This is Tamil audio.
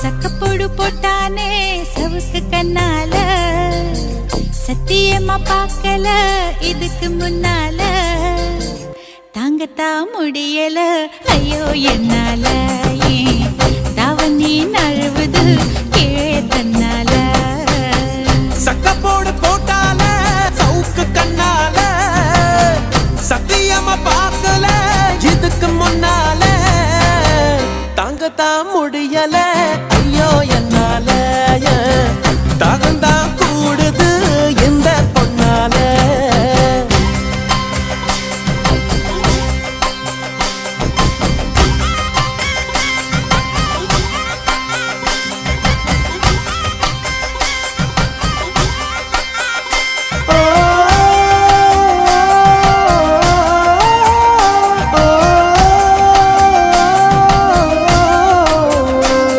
சக்கப்போடு போட்டானே சவுக்கு கண்ணால சத்தியமா பார்க்கல இதுக்கு முன்னால தாங்கத்தா முடியல ஐயோ என்னால ஏன் தாவணி நழுவுது கீழே தன்னால சக்கப்போடு போட்டால சவுக்கு கண்ணால சத்தியமா பார்க்கல இதுக்கு முன்னால தாங்கத்தா முடியல